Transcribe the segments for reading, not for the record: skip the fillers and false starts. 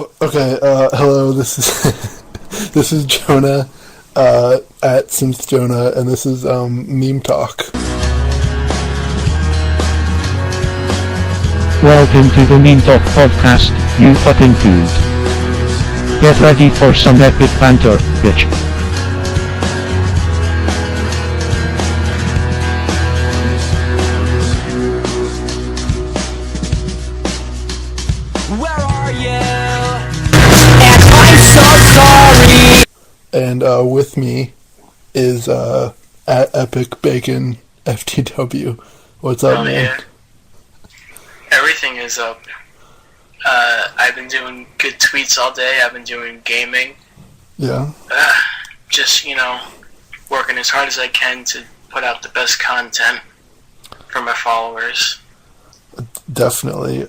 Okay, hello, this is this is Jonah at Synth Jonah, and this is Meme Talk. Welcome to the Meme Talk podcast, you fucking food. Get ready for some epic banter, bitch. And with me is at Epic Bacon FTW. What's up, man? Yeah. Everything is up. I've been doing good tweets all day. I've been doing gaming. Yeah. Just, working as hard as I can to put out the best content for my followers. Definitely.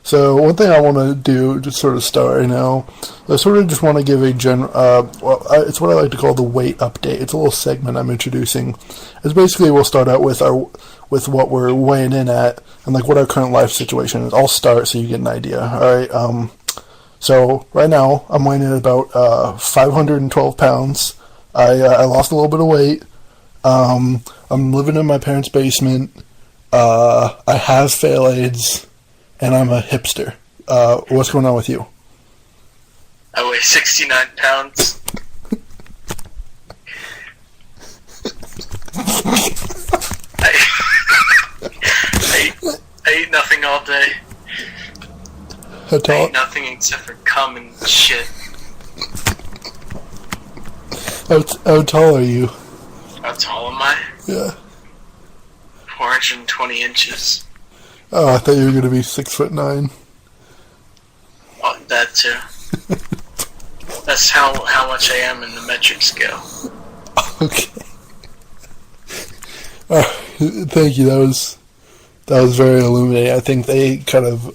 So one thing I want to do, just sort of start right now, I sort of just want to give a it's what I like to call the weight update. It's a little segment I'm introducing. It's basically we'll start out with what we're weighing in at and like what our current life situation is. I'll start so you get an idea. All right. So right now I'm weighing in at about 512 pounds. I lost a little bit of weight. I'm living in my parents' basement. I have fail aids. And I'm a hipster. What's going on with you? I weigh 69 pounds. I eat nothing all day. I eat nothing except for cum and shit. How tall are you? How tall am I? Yeah. 420 inches. Oh, I thought you were going to be 6'9". Oh, that too. That's how much I am in the metric scale. Okay. Thank you. That was very illuminating. I think they kind of.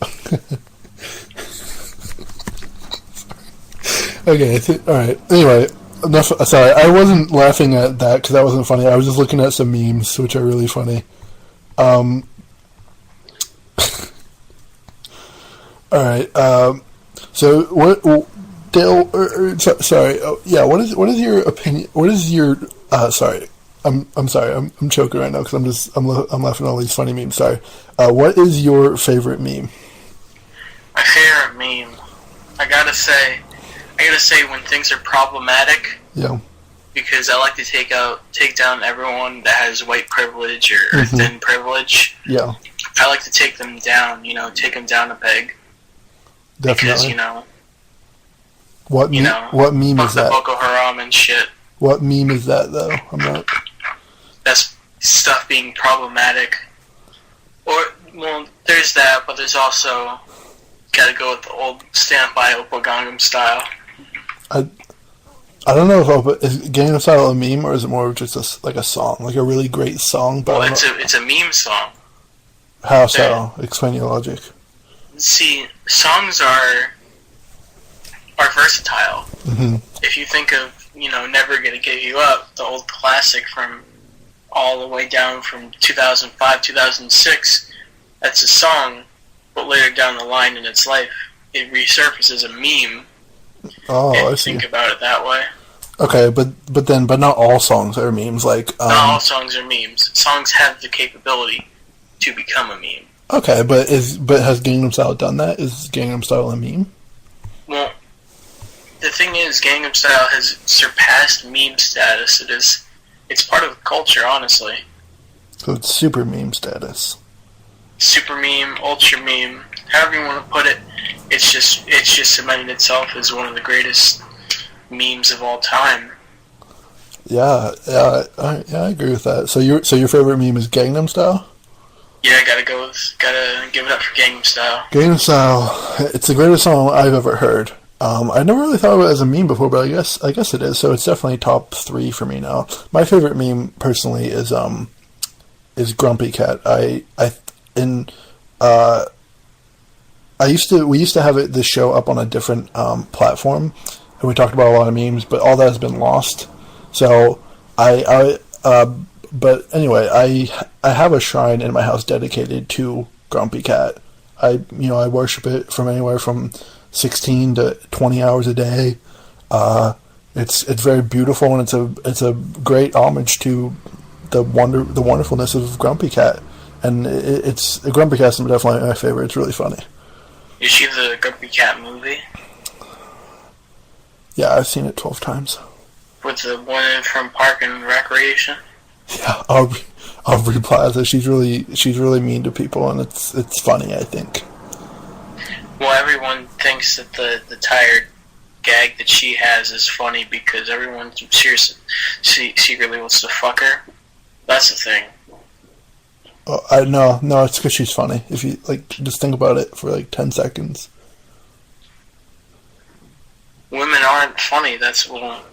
Okay. All right. Anyway, enough. Sorry, I wasn't laughing at that because that wasn't funny. I was just looking at some memes, which are really funny. All right. So what, Dale? Sorry. Yeah. What is your opinion? What is your? Sorry. I'm sorry. I'm choking right now because I'm laughing at all these funny memes. Sorry. What is your favorite meme? My favorite meme. I gotta say when things are problematic. Yeah. Because I like to take down everyone that has white privilege or thin privilege. Yeah. I like to take them down. Take them down a peg. Definitely. Because, what meme is that? Boko Haram and shit. What meme is that, though? I'm not... That's stuff being problematic. Well, there's that, but there's also... Gotta go with the old Stand By Oppa Gangnam Style. I don't know if is Gangnam Style a meme, or is it more of just a song? Like a really great song? But well, it's a meme song. How so? Explain your logic. See, songs are versatile. Mm-hmm. If you think of, Never Gonna Give You Up, the old classic from all the way down from 2005, 2006, that's a song, but later down the line in its life, it resurfaces a meme. Oh, if I you see. Think about it that way. Okay, but not all songs are memes. Like not all songs are memes. Songs have the capability to become a meme. Okay, but has Gangnam Style done that? Is Gangnam Style a meme? Well, the thing is, Gangnam Style has surpassed meme status. It's part of the culture, honestly. So it's super meme status. Super meme, ultra meme, however you want to put it. It's just cemented itself as one of the greatest memes of all time. Yeah, I agree with that. So your favorite meme is Gangnam Style? Yeah, gotta give it up for Gangnam Style. Gangnam Style, it's the greatest song I've ever heard. I never really thought of it as a meme before, but I guess it is. So it's definitely top 3 for me now. My favorite meme personally is Grumpy Cat. We used to have the show up on a different platform, and we talked about a lot of memes, but all that has been lost. So but anyway, I have a shrine in my house dedicated to Grumpy Cat. I worship it from anywhere from 16 to 20 hours a day. It's very beautiful, and it's a great homage to the wonderfulness of Grumpy Cat, and it's Grumpy Cat's definitely my favorite. It's really funny. You see the Grumpy Cat movie? Yeah, I've seen it 12 times. With the woman from Park and Recreation? Yeah, Aubrey Plaza. She's really mean to people, and it's funny, I think. Well, everyone thinks that the tired gag that she has is funny because everyone seriously secretly wants to fuck her. That's the thing. Oh, no, it's because she's funny. If you just think about it for 10 seconds. Women aren't funny. That's what.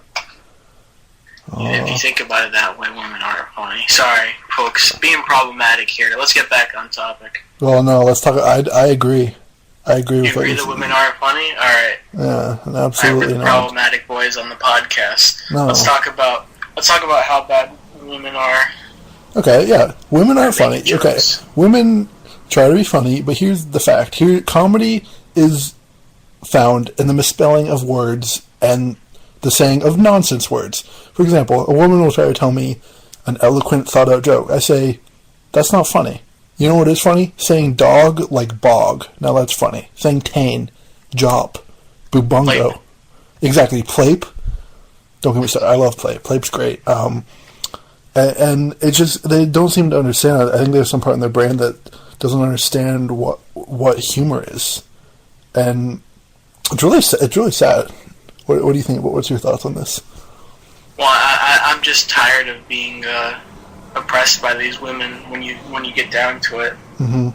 If you think about it that way, women aren't funny. Sorry, folks, being problematic here. Let's get back on topic. Well, no, let's talk. I agree. I agree with what you agree that women aren't funny? All right. Yeah, absolutely not. not. Problematic boys on the podcast. No. Let's talk about how bad women are. Okay, yeah, women aren't funny. Okay, women try to be funny, but here's the fact: comedy is found in the misspelling of words and the saying of nonsense words. For example, a woman will try to tell me an eloquent, thought-out joke. I say, that's not funny. You know what is funny? Saying dog like bog. Now that's funny. Saying tane, jop, bubungo. Plape. Exactly, plape. Don't get me started. I love plape. Plape's great. And it's just, they don't seem to understand it. I think there's some part in their brain that doesn't understand what humor is. And it's really sad. What do you think? What's your thoughts on this? Well, I'm just tired of being oppressed by these women when you get down to it. Mm-hmm.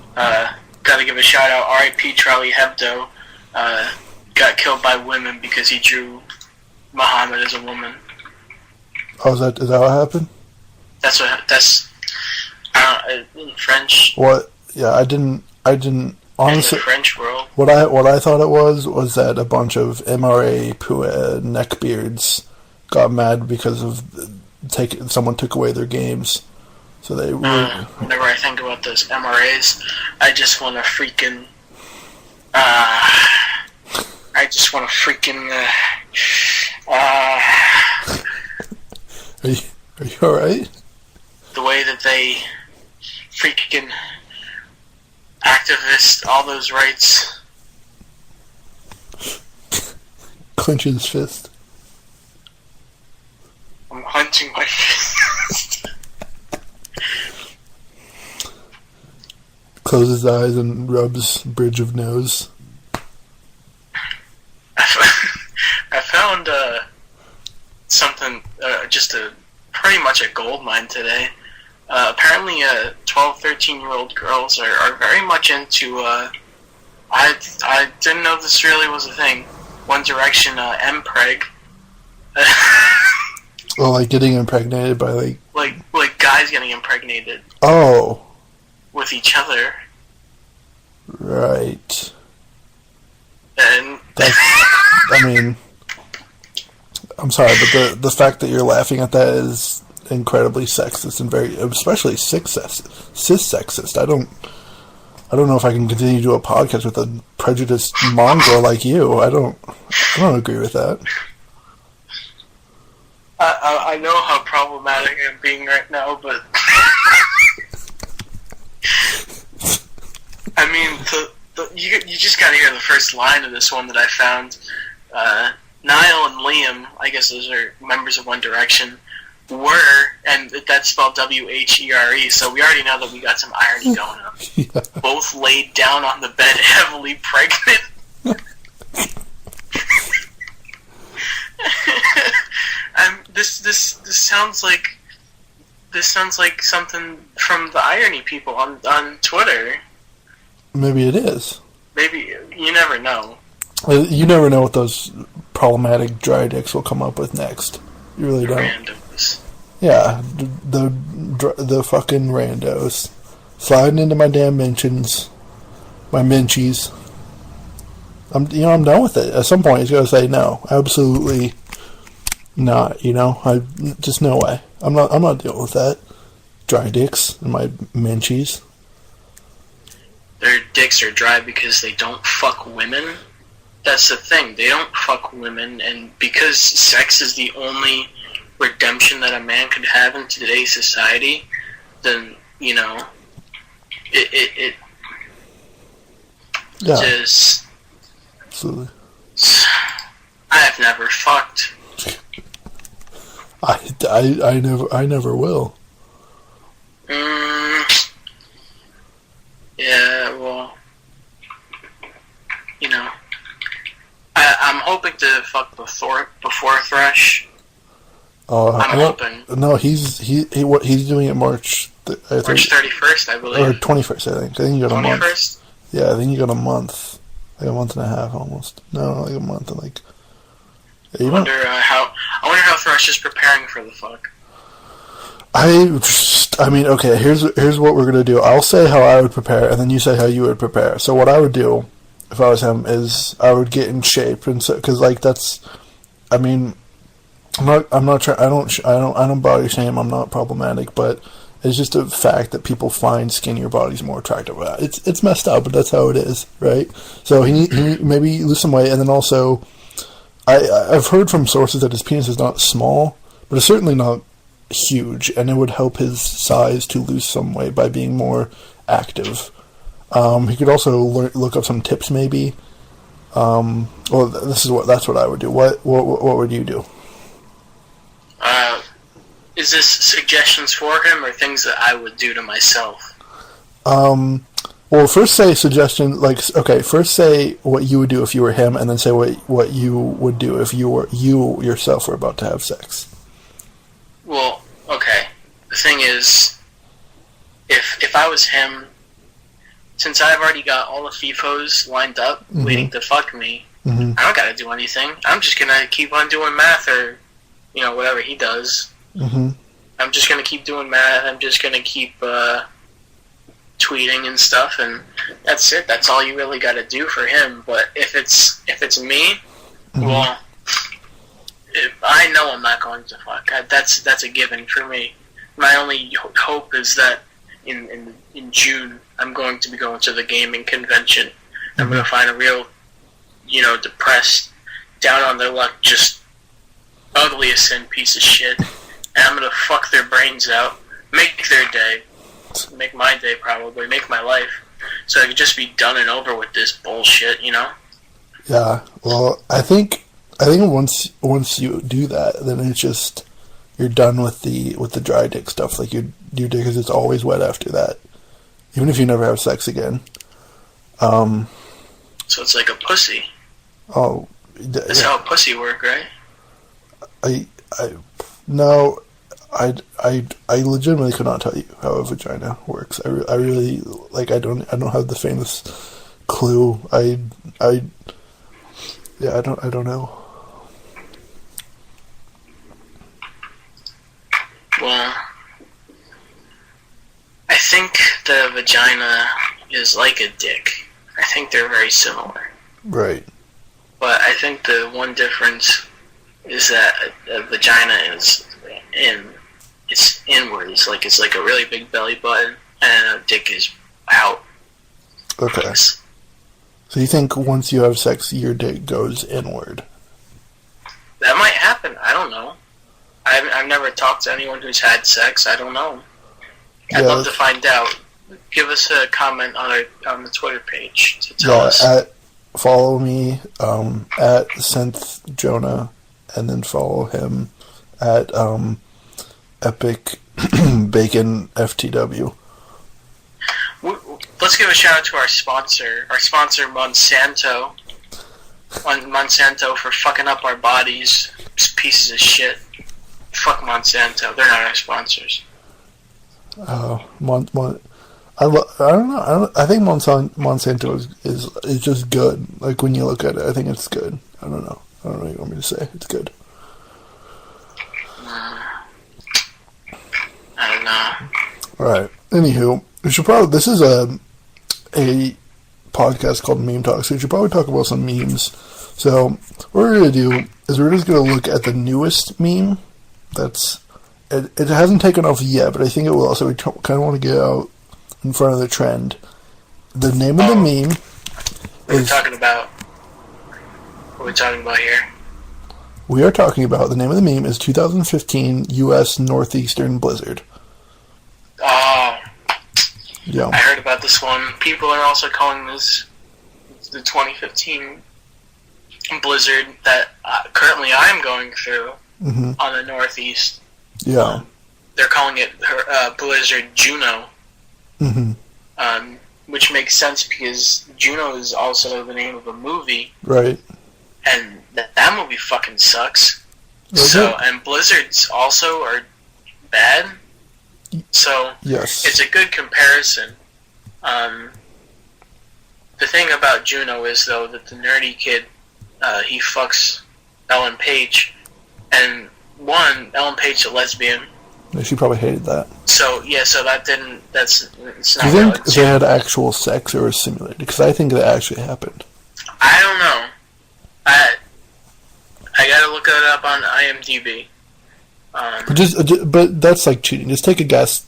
Gotta give a shout out. R.I.P. Charlie Hebdo got killed by women because he drew Muhammad as a woman. Oh, is that what happened? That's in French. What? Yeah, I didn't honestly. In the French world. What I thought it was that a bunch of MRA Pua neckbeards got mad because of someone took away their games. So they whenever I think about those MRAs, I just want to freaking Are you alright? The way that they freaking activist all those rights. Clenching his fist. I'm clenching my fist. Closes his eyes and rubs bridge of nose. I found something, just pretty much a gold mine today. Apparently 12, 13-year-old girls are very much into, I didn't know this really was a thing, One Direction M-Preg. Oh, like getting impregnated by like guys getting impregnated. Oh. With each other. Right. And I mean, I'm sorry, but the fact that you're laughing at that is incredibly sexist and especially cis-sexist. I don't know if I can continue to do a podcast with a prejudiced mongrel like you. I don't agree with that. I know how problematic I'm being right now, but I mean, you just gotta hear the first line of this one that I found. Niall and Liam, I guess those are members of One Direction, and that's spelled W-H-E-R-E, so we already know that we got some irony going on. Yeah. Both laid down on the bed, heavily pregnant. This sounds like something from the irony people on Twitter. Maybe it is. Maybe, you never know. You never know what those problematic dry dicks will come up with next. You really don't. Randos. Yeah, the fucking randos. Sliding into my damn mentions. My menchies. I'm done with it. At some point, he's got to say no. Absolutely not, just no way. I'm not dealing with that. Dry dicks and my menchies. their dicks are dry because they don't fuck women. That's the thing. They don't fuck women, and because sex is the only redemption that a man could have in today's society, then, you know, it just... Absolutely. I have never fucked. I never will. Yeah, well, you know, I'm hoping to fuck before Thresh. I'm hoping. No, he's doing it March 31st, I believe, or 21st. I think you got a month. 21st. Yeah, I think you got a month, like a month and a half almost. No, like a month and like. Yeah, I wonder how Thresh is preparing for the fuck. I mean, okay. Here's what we're gonna do. I'll say how I would prepare, and then you say how you would prepare. So what I would do, if I was him, is I would get in shape, and so because like that's, I mean, I'm not trying. I don't body shame. I'm not problematic, but it's just a fact that people find skinnier bodies more attractive. It's messed up, but that's how it is, right? So he maybe lose some weight, and then also, I've heard from sources that his penis is not small, but it's certainly not huge, and it would help his size to lose some weight by being more active. He could also look up some tips, maybe. Well, that's what I would do. What would you do? Is this suggestions for him or things that I would do to myself? Well, first say suggestion, like, okay, first say what you would do if you were him, and then say what you would do if you yourself were about to have sex. Well, okay. The thing is, if I was him, since I've already got all the FIFOs lined up, waiting to fuck me, I don't gotta do anything. I'm just gonna keep on doing math or, you know, whatever he does. I'm just gonna keep doing math. I'm just gonna keep tweeting and stuff, and that's it. That's all you really gotta do for him. But if it's me, well, I know I'm not going to fuck. That's a given for me. My only hope is that in June I'm going to be going to the gaming convention. I'm going to find a real, you know, depressed, down on their luck, just ugly as sin piece of shit, and I'm going to fuck their brains out, make their day, make my day probably, make my life, so I could just be done and over with this bullshit, you know? Yeah, well, I think once you do that, then it's just, you're done with the dry dick stuff. Like your dick is just always wet after that, even if you never have sex again. So it's like a pussy. Oh, that's how a pussy work, right? I legitimately could not tell you how a vagina works. I really like. I don't have the faintest clue. I don't know. Well, I think the vagina is like a dick. I think they're very similar. Right. But I think the one difference is that a vagina is it's inward. It's like a really big belly button, and a dick is out. Okay. So you think once you have sex, your dick goes inward? That might happen. I don't know. I've never talked to anyone who's had sex. I don't know. I'd love to find out. Give us a comment on the Twitter page to tell us. Follow me at Synth Jonah, and then follow him at Epic Bacon FTW. Let's give a shout out to our sponsor Monsanto. Monsanto for fucking up our bodies, pieces of shit. Fuck Monsanto, they're not our sponsors. I don't know. I think Monsanto is just good. Like when you look at it, I think it's good. I don't know what you want me to say. It's good. I don't know. All right. Anywho, we should probably. This is a podcast called Meme Talk, so we should probably talk about some memes. So what we're gonna do is we're just gonna look at the newest meme. It hasn't taken off yet, but I think it will. So we kind of want to get out in front of the trend The name of the meme What are we is... talking about? What are we talking about here? We are talking about, the name of the meme is 2015 U.S. Northeastern Blizzard. Oh, Yeah. I heard about this one. People are also calling this the 2015 blizzard that currently I'm going through on the Northeast. Yeah. They're calling it Blizzard Juno, which makes sense because Juno is also the name of a movie, Right. and that movie fucking sucks. Okay. And blizzards also are bad. So Yes. it's a good comparison. The thing about Juno is, though, that the nerdy kid, he fucks Ellen Page, and Ellen Page is a lesbian. She probably hated that. So it's not Do you really. think they had actual sex or was simulated? Because I think that actually happened. I don't know. I gotta look it up on IMDb. But that's like cheating. Just take a guess.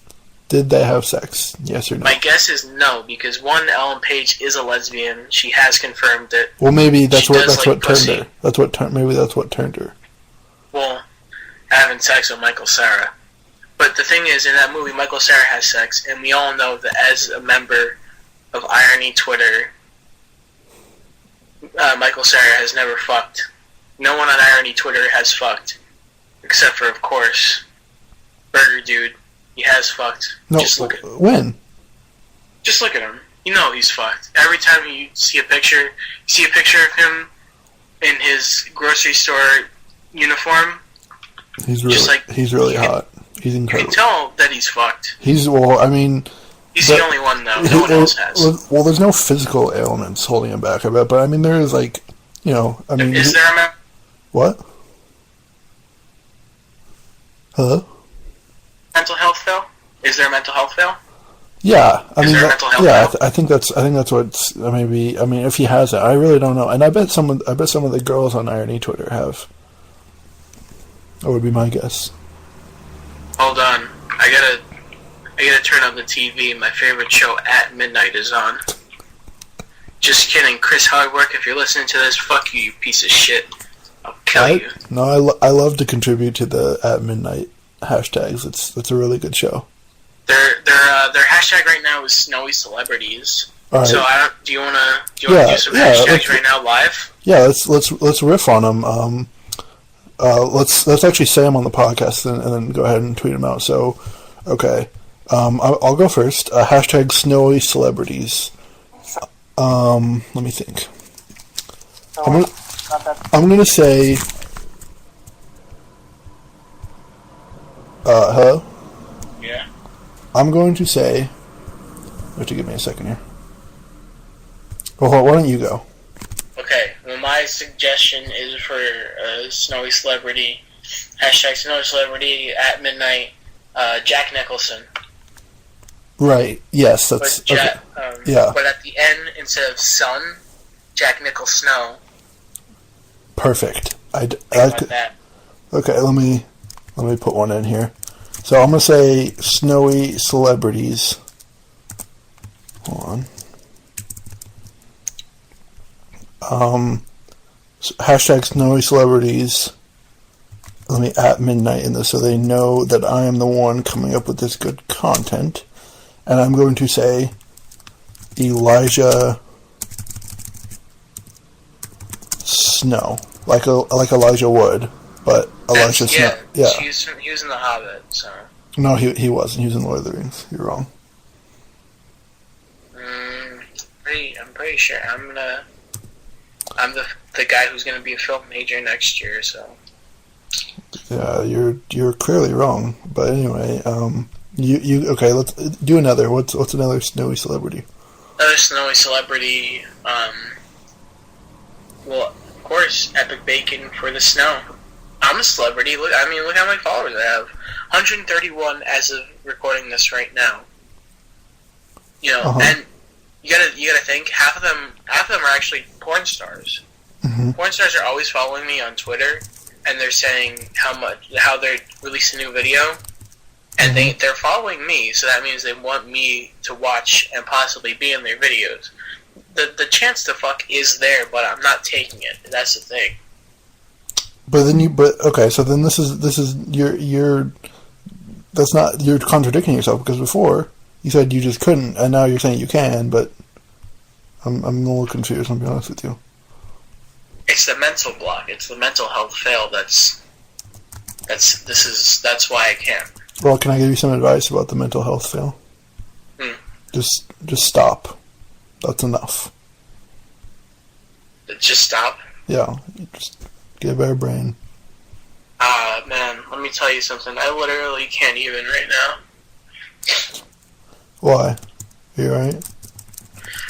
Did they have sex? Yes or no? My guess is no, because Ellen Page is a lesbian. She has confirmed it. Well, maybe that's She what does like turned pussy. her. Maybe that's what turned her. Well, having sex with Michael Cera. But the thing is, in that movie, Michael Cera has sex, and we all know that as a member of Irony Twitter, Michael Cera has never fucked. No one on Irony Twitter has fucked, except for, of course, Burger Dude. He has fucked. No, Just look at when? Just look at him. You know he's fucked. Every time you see a picture of him in his grocery store uniform, He's really hot. He's you incredible. can tell that he's fucked. He's the only one, though. No one else has. Well, there's no physical ailments holding him back, I bet. But I mean, there is Is there a what? Hello? mental health though? Is there a mental health though? Yeah, Is there a mental health I think that's what's maybe. I mean, if he has it, I really don't know. And I bet some of the girls on Irony Twitter have. That would be my guess. Hold on, I gotta turn on the TV. My favorite show at midnight is on. Just kidding, Chris Hardwork. If you're listening to this, fuck you, you piece of shit. I'll kill you. No, I love to contribute to the at midnight hashtags. It's a really good show. Their hashtag right now is Snowy Celebrities. All right. So do you wanna do some hashtags right now live? Yeah, let's riff on them. Let's actually say them on the podcast and then go ahead and tweet them out. So, okay, I'll go first. Hashtag Snowy Celebrities. Let me think. I'm gonna say. Hello? Yeah. I'm going to say... You have to give me a second here. Well, why don't you go? Okay, well, my suggestion is for Snowy Celebrity, hashtag Snowy Celebrity at midnight, Jack Nicholson. Right, yes, that's... But yeah. But at the end, instead of sun, Jack Nickel Snow. Perfect. Think about that. Okay, let me put one in here. So I'm going to say Snowy Celebrities. Hold on. Hashtag Snowy Celebrities. Let me at midnight in this so they know that I am the one coming up with this good content. And I'm going to say Elijah Snow. Like Elijah Wood. But Elijah Snow. Yeah. He was in The Hobbit, so. No, he wasn't. He was in Lord of the Rings. You're wrong. I'm pretty sure. I'm the guy who's gonna be a film major next year, so. Yeah, you're clearly wrong. But anyway, you okay? Let's do another. What's another snowy celebrity? Another snowy celebrity. Well, of course, Epic Bacon for the snow. I'm a celebrity. Look how many followers I have. 131 as of recording this right now. And you gotta think half of them are actually porn stars. Mm-hmm. Porn stars are always following me on Twitter, and they're saying how they released a new video, And they're following me, so that means they want me to watch and possibly be in their videos. The chance to fuck is there, but I'm not taking it. That's the thing. Okay, so then this is you're contradicting yourself, because before you said you just couldn't, and now you're saying you can, but I'm a little confused, I'll be honest with you. It's the mental block. It's the mental health fail. That's why I can't. Well, can I give you some advice about the mental health fail? Just stop. That's enough. Just stop? Yeah, just get a better brain. Man, let me tell you something. I literally can't even right now. Why? You alright?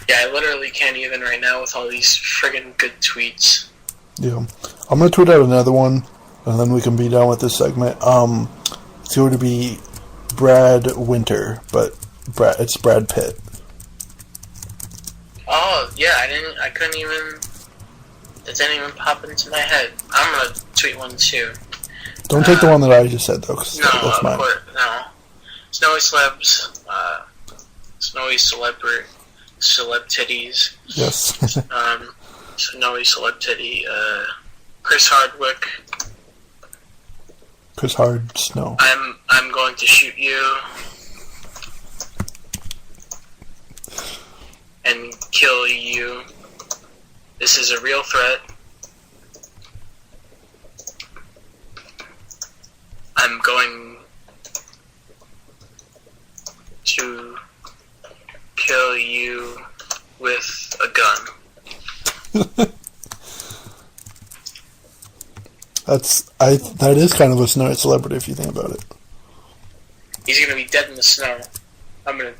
Yeah, I literally can't even right now with all these friggin' good tweets. Yeah. I'm gonna tweet out another one, and then we can be done with this segment. It's going to be Brad Winter, but it's Brad Pitt. Oh, yeah, it didn't even pop into my head. I'm gonna tweet one too. Don't take the one that I just said, though, because that's mine. No. Snowy celebs, snowy celeb titties. Yes. Snowy celeb titty, Chris Hardwick. Chris Hard Snow. I'm going to shoot you and kill you. This is a real threat. I'm going to kill you with a gun. That is kind of a snowy celebrity if you think about it. He's gonna be dead in the snow. I'm gonna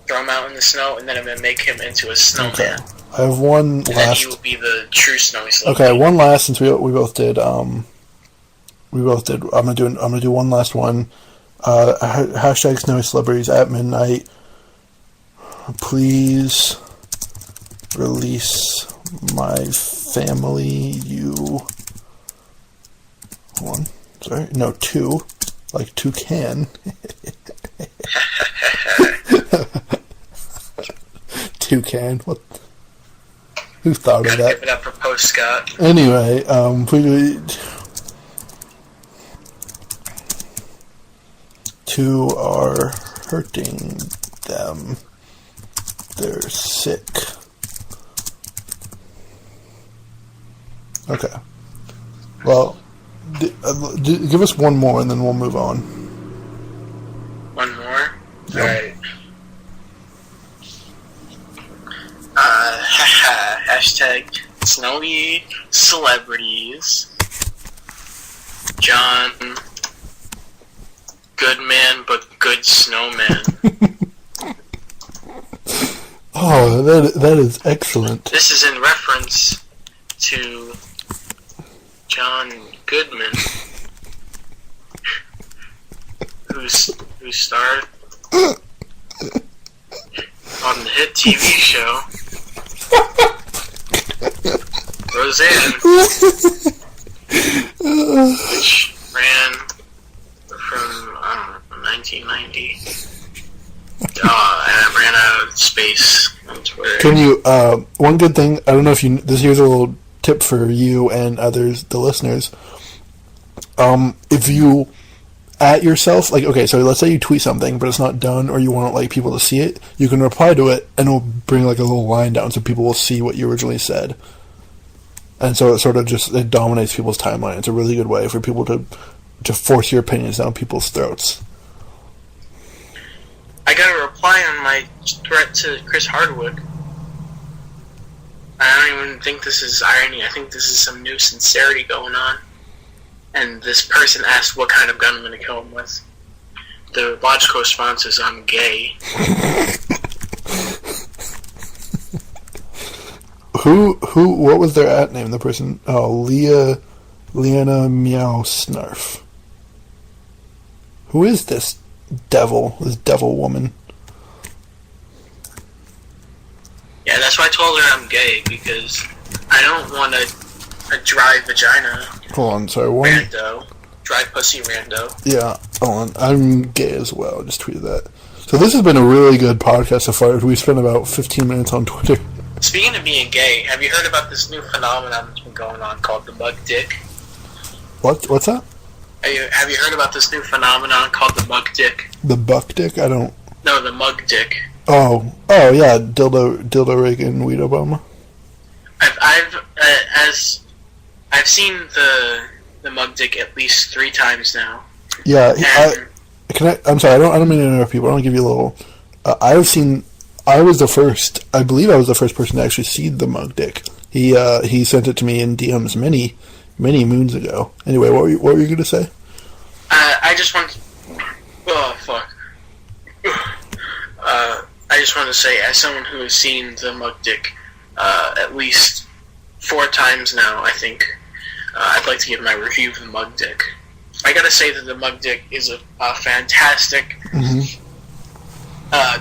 throw him out in the snow, and then I'm gonna make him into a snowman. Okay. I have one and last. Then he will be the true snowy celebrity. Okay, one last, since we both did. I'm gonna do one last one. Hashtag snowy celebrities at midnight. Please release my family. You. One. Sorry. No, two. Like toucan. Toucan. What? Who thought of that? Give it up for Post Scott. Anyway, please. Two are hurting them. They're sick. Okay. Well, give us one more and then we'll move on. One more? Yep. Alright. Hashtag snowy celebrities. John Goodman, but good snowman. Oh, that is excellent. This is in reference to John Goodman, who starred on the hit TV show Roseanne, which ran from 1990. And I ran out of space on Twitter. Can you? One good thing. I don't know if you. Here's a little tip for you and others, the listeners. If you at yourself, like, okay, so let's say you tweet something, but it's not done, or you want like people to see it, you can reply to it, and it'll bring like a little line down, so people will see what you originally said. And so it sort of it dominates people's timeline. It's a really good way for people to force your opinions down people's throats. I got a reply on my threat to Chris Hardwick. I don't even think this is irony. I think this is some new sincerity going on. And this person asked what kind of gun I'm going to kill him with. The logical response is, I'm gay. What was their at name, the person? Oh, Leanna Meow Snarf. Who is this devil woman? Yeah, that's why I told her I'm gay, because I don't want a dry vagina. Hold on, sorry. Rando Dry pussy rando. Yeah, hold on. I'm gay as well. I just tweeted that. So this has been a really good podcast so far. We spent about 15 minutes on Twitter. Speaking of being gay, have you heard about this new phenomenon that's been going on called the mug dick? What's that? Have you heard about this new phenomenon called the mug dick? The buck dick? I don't... No, the mug dick. Oh yeah, dildo rig and weed Obama. I've seen the mug dick at least 3 times now. Yeah, I'm sorry. I don't mean to interrupt you, but I want to give you a little. I was the first. I believe I was the first person to actually see the mug dick. He sent it to me in DMs many moons ago. Anyway, what were you going to say? I just want. Oh fuck. I just want to say, as someone who has seen the mug dick at least 4 times now, I think I'd like to give my review of the mug dick. I gotta say that the mug dick is a fantastic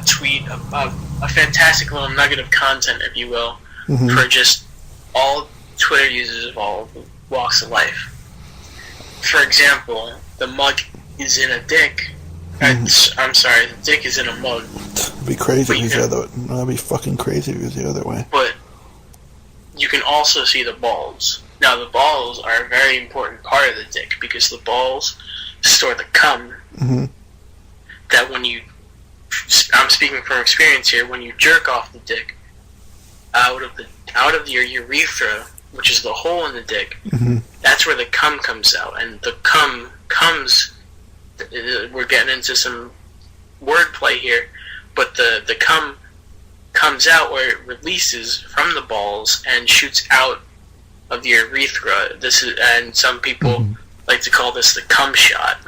tweet, a fantastic little nugget of content, if you will, for just all Twitter users of all walks of life. For example, the mug is in a dick. I'm sorry, the dick is in a mug. It'd be crazy if it was the other way. That'd be fucking crazy if it was the other way. But you can also see the balls. Now, the balls are a very important part of the dick because the balls store the cum that when you... I'm speaking from experience here. When you jerk off the dick out of your urethra, which is the hole in the dick, that's where the cum comes out. And the cum comes... We're getting into some wordplay here, but the cum comes out where it releases from the balls and shoots out of the urethra. And some people like to call this the cum shot.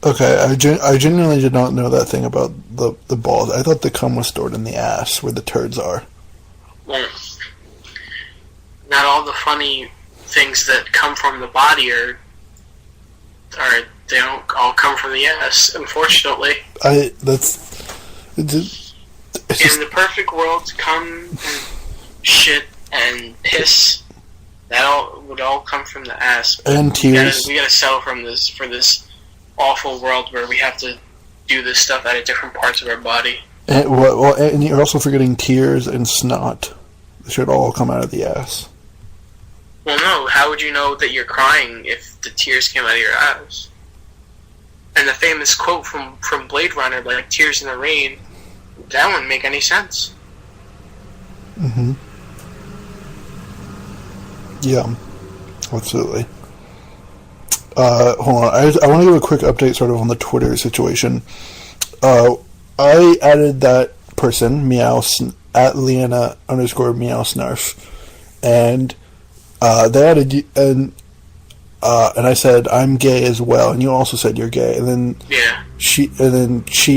Okay, I genuinely did not know that thing about the balls. I thought the cum was stored in the ass where the turds are. Well, not all the funny things that come from the body they don't all come from the ass, unfortunately. In the perfect world, cum and shit and piss, that would all come from the ass. And tears. We gotta settle for this awful world where we have to do this stuff out of different parts of our body. And you're also forgetting tears and snot. They should all come out of the ass. Well, no. How would you know that you're crying if the tears came out of your ass? And the famous quote from Blade Runner, like "Tears in the Rain," that wouldn't make any sense. Yeah, absolutely. Hold on. I want to give a quick update sort of on the Twitter situation. I added that person, at Leanna _meow_snarf, and they added, and I said, I'm gay as well, and you also said you're gay, and then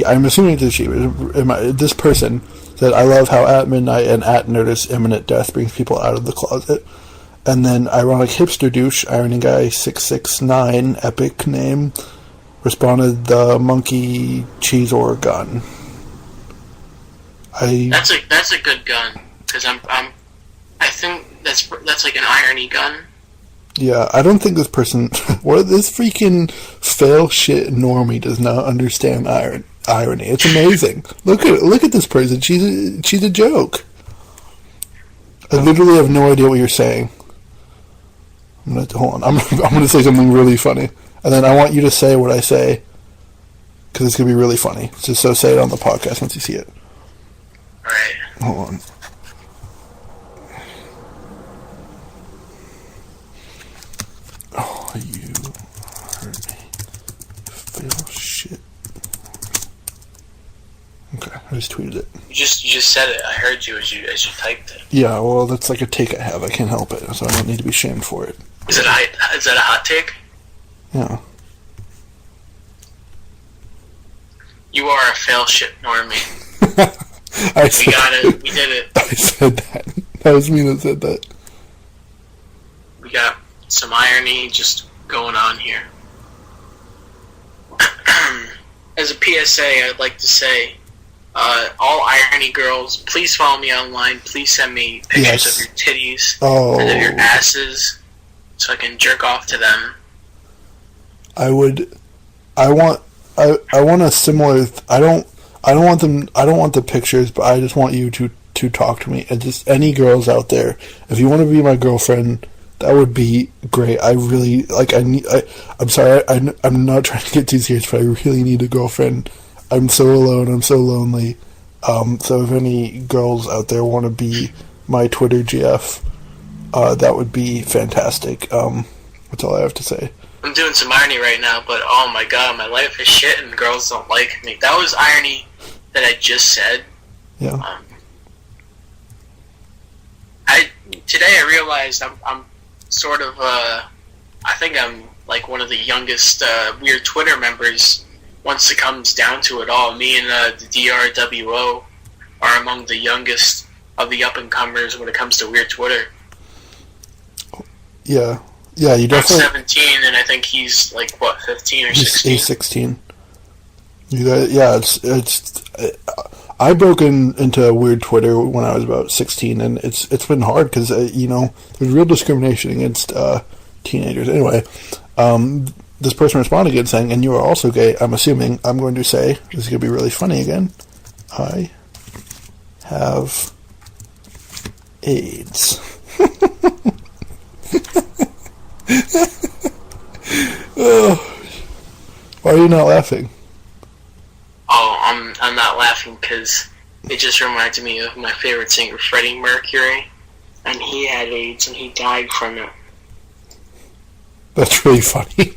I'm assuming that this person said, I love how at midnight and at notice imminent death brings people out of the closet. And then ironic hipster douche, irony guy 669, epic name, responded, the monkey cheese or gun. That's a good gun, because I think that's like an irony gun. Yeah, I don't think this person, this freaking fail shit normie does not understand irony. It's amazing. Look at this person. She's a joke. I literally have no idea what you're saying. Hold on. I'm gonna say something really funny, and then I want you to say what I say, because it's gonna be really funny. So say it on the podcast once you see it. All right. Hold on. Oh, you heard me. Fail shit. Okay, I just tweeted it. You just said it. I heard you as you typed it. Yeah, well, that's like a take I have. I can't help it, so I don't need to be shamed for it. Is that a hot take? Yeah. You are a fail shit normie. We did it. I said that. That was me that said that. We got some irony just going on here. As a PSA, I'd like to say, all irony girls, please follow me online. Please send me pictures of your titties and of your asses, so I can jerk off to them. I would. I want. I want a similar. I don't want them. I don't want the pictures, but I just want you to talk to me. And just any girls out there, if you want to be my girlfriend, that would be great. I really like. I'm sorry. I'm not trying to get too serious, but I really need a girlfriend. I'm so alone. I'm so lonely. So if any girls out there want to be my Twitter GF, that would be fantastic. That's all I have to say. I'm doing some irony right now, but oh my god, my life is shit and girls don't like me. That was irony that I just said. Yeah. Today I realized I'm sort of I think I'm like one of the youngest weird Twitter members. Once it comes down to it all, me and the DRWO are among the youngest of the up and comers when it comes to weird Twitter. Yeah. Yeah, you definitely. I'm 17, and I think he's like what, 15 or 16. He's 16. You guys, yeah, it's. I broke into weird Twitter when I was about 16, and it's been hard because there's real discrimination against teenagers. Anyway, this person responded again saying, "And you are also gay." I'm assuming I'm going to say this is going to be really funny again. I have AIDS. Oh. Why are you not laughing? Oh, I'm not laughing because it just reminded me of my favorite singer, Freddie Mercury, and he had AIDS and he died from it. That's really funny.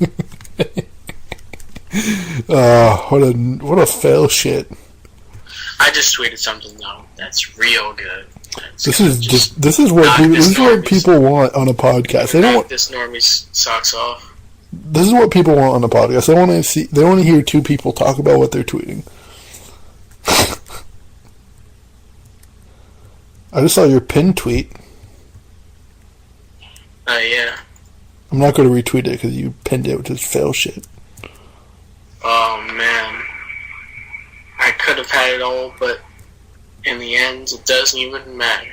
What a fail shit. I just tweeted something though. That's real good. This is what people want on a podcast. They don't want this normie's socks off. This is what people want on a podcast. They want to hear two people talk about what they're tweeting. I just saw your pinned tweet. Yeah. I'm not going to retweet it because you pinned it, which is fail shit. Oh man, I could have had it all, but in the end, it doesn't even matter.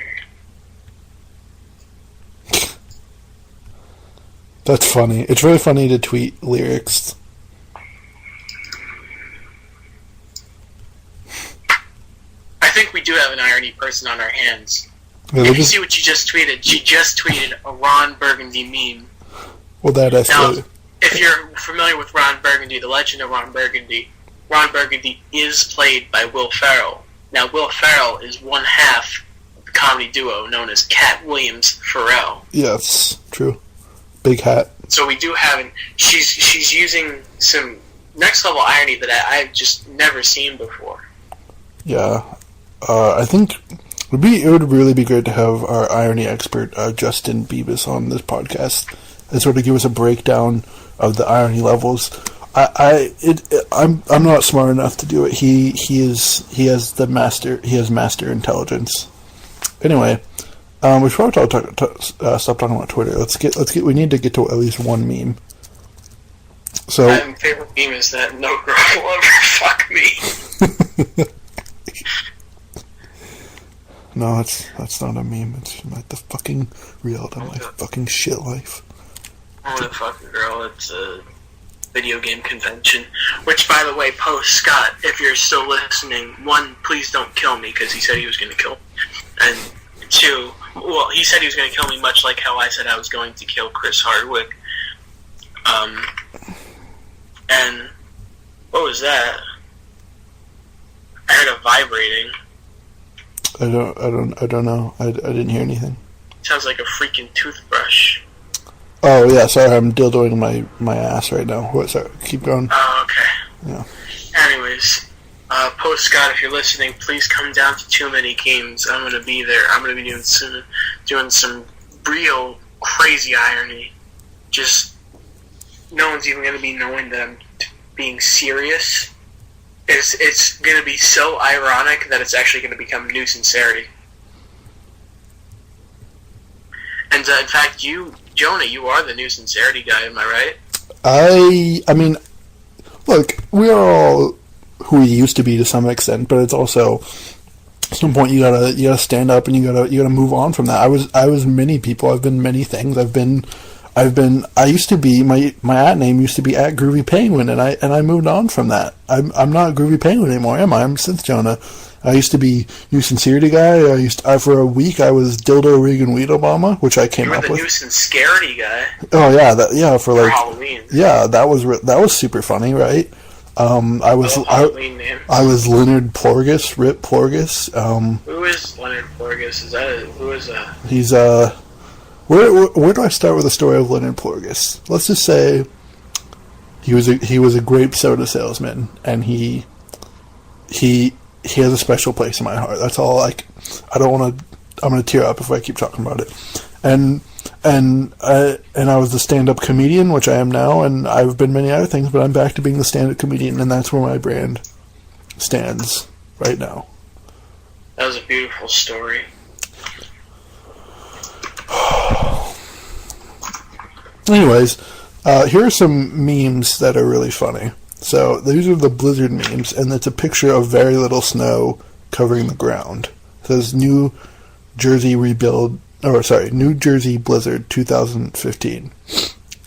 That's funny. It's really funny to tweet lyrics. I think we do have an irony person on our hands. Yeah, if you see what you just tweeted, she just tweeted a Ron Burgundy meme. Well, that escalated. Now, if you're familiar with Ron Burgundy, the legend of Ron Burgundy is played by Will Ferrell. Now, Will Ferrell is one half of the comedy duo known as Cat Williams-Ferrell. Yes, true. Big hat. So we do have, she's using some next level irony that I've just never seen before. Yeah, I think it would really be good to have our irony expert Justin Bieber on this podcast and sort of give us a breakdown of the irony levels. I'm not smart enough to do it. He has master intelligence. Anyway. We should probably stop talking about Twitter. We need to get to at least one meme. So my favorite meme is that no girl will ever fuck me. No, that's not a meme. It's like the fucking reality of my fucking shit life. I want to fuck a girl. It's a video game convention. Which, by the way, post Scott, if you're still listening, 1, please don't kill me because he said he was going to kill me, and 2. Well, he said he was going to kill me, much like how I said I was going to kill Chris Hardwick. And what was that? I heard a vibrating. I don't know. I didn't hear anything. Sounds like a freaking toothbrush. Oh yeah, sorry, I'm dildoing my ass right now. What? Sorry, keep going. Oh, okay. Yeah. Anyways. Post Scott, if you're listening, please come down to Too Many Games. I'm going to be there. I'm going to be doing some real crazy irony. Just no one's even going to be knowing that I'm being serious. It's going to be so ironic that it's actually going to become new sincerity. And in fact, Jonah, you are the new sincerity guy. Am I right? I mean, look, we are all who we used to be to some extent, but it's also at some point you gotta stand up and you gotta move on from that. I was many people. I've been many things. I've been I used to be, my at name used to be at Groovy Penguin, and I moved on from that. I'm not Groovy Penguin anymore, am I? I'm Synth Jonah. I used to be New Sincerity Guy. For a week I was Dildo Regan Weed Obama, which I came up with. You were the New Sincerity Guy. Oh yeah, for like Halloween. Yeah, that was super funny, right? I was Leonard Porgus, Rip Porgus. Who is Leonard Porgus? Who is that? He's Where do I start with the story of Leonard Porgus? Let's just say he was a grape soda salesman, and he has a special place in my heart. That's all. I'm gonna tear up if I keep talking about it. And I was the stand-up comedian, which I am now, and I've been many other things, but I'm back to being the stand-up comedian, and that's where my brand stands right now. That was a beautiful story. Anyways, here are some memes that are really funny. So these are the Blizzard memes, and it's a picture of very little snow covering the ground. It says New Jersey Blizzard 2015.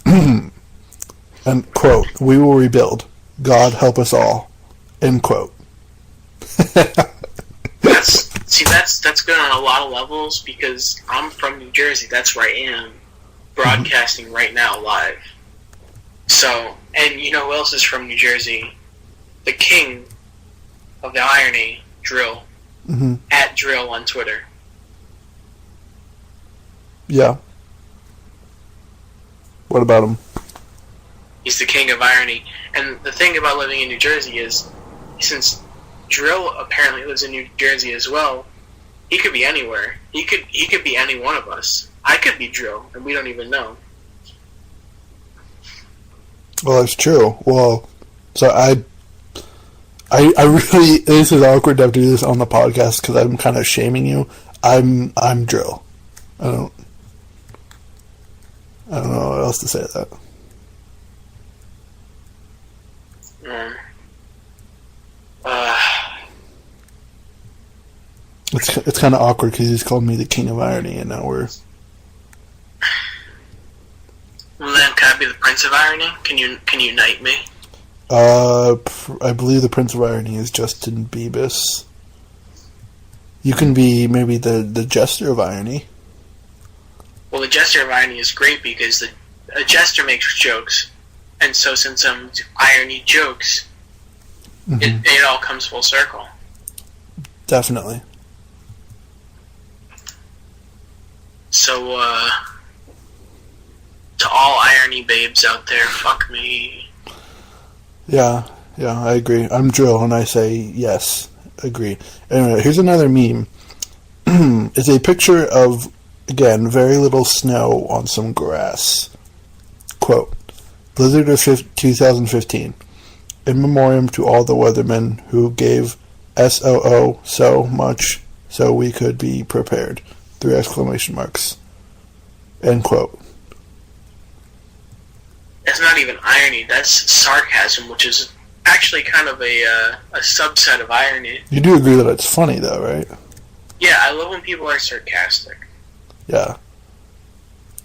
And quote, "We will rebuild. God help us all." End quote. That's good on a lot of levels, because I'm from New Jersey. That's where I am, broadcasting right now live. So, and you know who else is from New Jersey? The king of the irony, Drill. Mm-hmm. At Drill on Twitter. Yeah. What about him? He's the king of irony. And the thing about living in New Jersey is, since Drill apparently lives in New Jersey as well, he could be anywhere. He could be any one of us. I could be Drill, and we don't even know. Well, that's true. Well, so I really, this is awkward to have to do this on the podcast because I'm kind of shaming you. I'm Drill. I don't know what else to say to that. It's kind of awkward because he's called me the king of irony, and now we're. Well, then, can I be the prince of irony? Can you knight me? I believe the prince of irony is Justin Bieber. You can be maybe the jester of irony. Well, the jester of irony is great because a jester makes jokes, and so since I'm irony jokes, it all comes full circle. Definitely. So, to all irony babes out there, fuck me. Yeah, I agree. I'm Drill, and I say yes, agree. Anyway, here's another meme. It's a picture of, again, very little snow on some grass. Quote, Blizzard of 2015. In memoriam to all the weathermen who gave SOO so much so we could be prepared. 3 exclamation marks. End quote. That's not even irony. That's sarcasm, which is actually kind of a subset of irony. You do agree that it's funny, though, right? Yeah, I love when people are sarcastic. Yeah,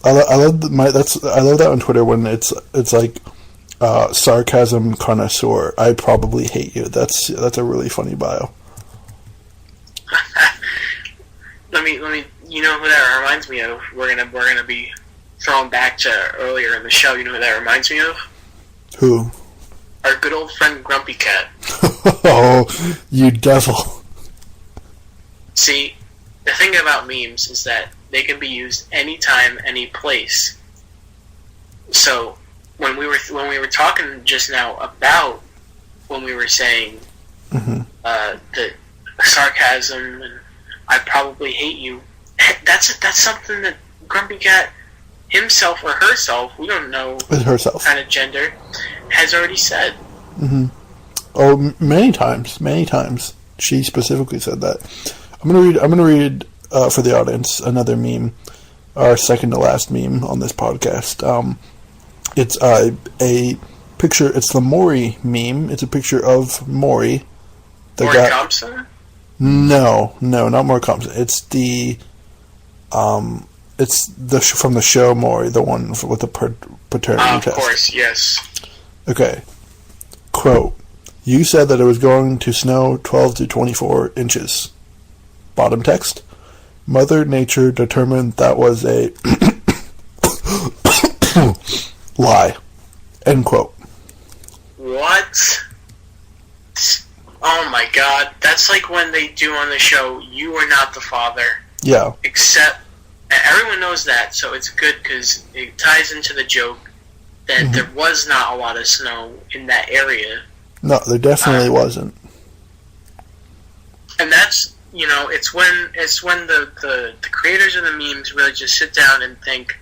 I love that on Twitter when it's like sarcasm connoisseur. I probably hate you. That's a really funny bio. Let me. You know who that reminds me of? We're gonna be thrown back to earlier in the show. You know who that reminds me of? Who? Our good old friend Grumpy Cat. Oh, you devil. See, the thing about memes is that they can be used anytime, any place. So when we were talking just now about when we were saying the sarcasm and I probably hate you, that's something that Grumpy Cat himself or herself, we don't know herself kind of gender, has already said. Oh, many times. She specifically said that. I'm gonna read for the audience another meme, our second to last meme on this podcast. It's a picture. It's the Maury meme. It's a picture of Maury. Maury Thompson? No, not Maury Thompson. It's the it's from the show Maury, the one with the paternity test. Of course, yes. Okay. Quote, you said that it was going to snow 12 to 24 inches. Bottom text, Mother Nature determined that was a lie. End quote. What? Oh my god. That's like when they do on the show, you are not the father. Yeah. Except, everyone knows that, so it's good because it ties into the joke that there was not a lot of snow in that area. No, there definitely wasn't. And that's, it's when the creators of the memes really just sit down and think,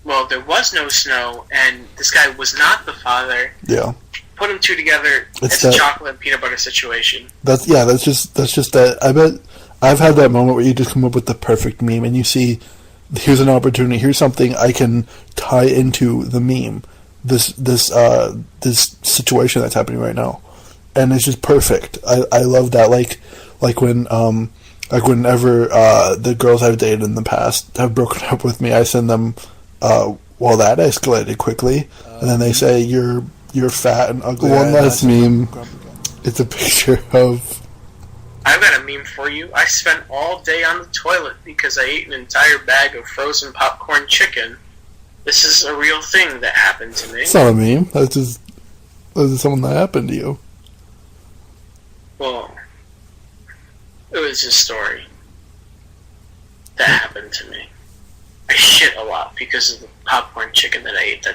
well, there was no snow, and this guy was not the father. Yeah. Put them two together, it's a chocolate and peanut butter situation. That's just that. I bet I've had that moment where you just come up with the perfect meme, and you see, here's an opportunity, here's something I can tie into the meme, this situation that's happening right now, and it's just perfect. I love that. Like whenever the girls I've dated in the past have broken up with me, I send them, well, that escalated quickly, and then they say you're fat and ugly. One last meme. It's a picture of. I've got a meme for you. I spent all day on the toilet because I ate an entire bag of frozen popcorn chicken. This is a real thing that happened to me. It's not a meme. That's just something that happened to you. Well, it was a story that happened to me. I shit a lot because of the popcorn chicken that I ate.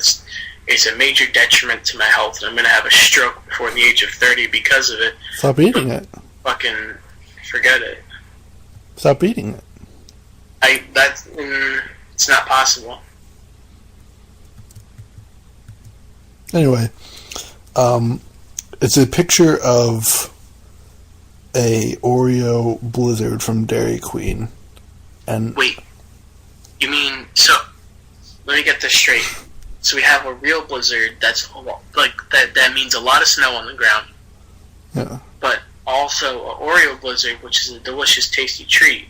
It's a major detriment to my health, and I'm going to have a stroke before the age of 30 because of it. Stop eating it. Fucking forget it. Stop eating it. It's not possible. Anyway, it's a picture of a Oreo Blizzard from Dairy Queen, and wait, you mean so? Let me get this straight. So we have a real blizzard that's like that means a lot of snow on the ground. Yeah. But also an Oreo blizzard, which is a delicious, tasty treat.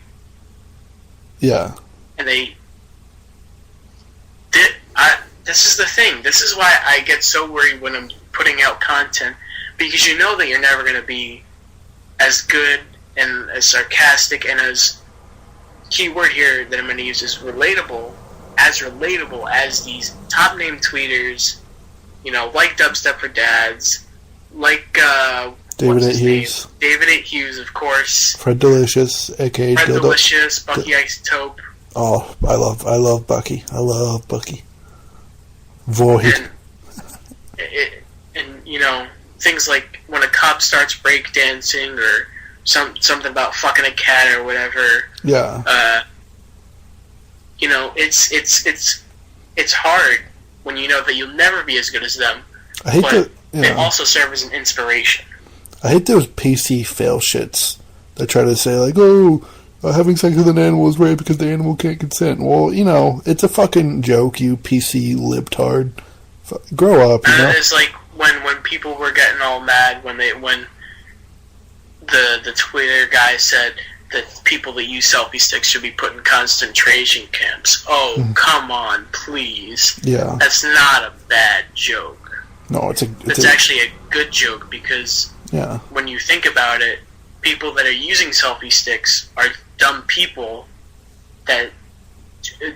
Yeah. And this is the thing. This is why I get so worried when I'm putting out content, because you know that you're never going to be as good and as sarcastic and as, keyword here that I'm going to use is relatable as these top name tweeters, like Dubstep for Dads, like David 8 Hughes. David 8 Hughes, of course. Fred Delicious, aka Fred Dildo. Delicious, Bucky Isotope. Oh, I love Bucky. I love Bucky. Void. And things like when a cop starts breakdancing or something about fucking a cat or whatever. Yeah. It's hard when you know that you'll never be as good as them. They also serve as an inspiration. I hate those PC fail shits that try to say like, oh, having sex with an animal is rape because the animal can't consent. Well, it's a fucking joke, you PC libtard. Grow up, It's like when people were getting all mad when the Twitter guy said that people that use selfie sticks should be put in concentration camps. Oh, come on, please. Yeah. That's not a bad joke. No, it's actually a good joke because when you think about it, people that are using selfie sticks are dumb people that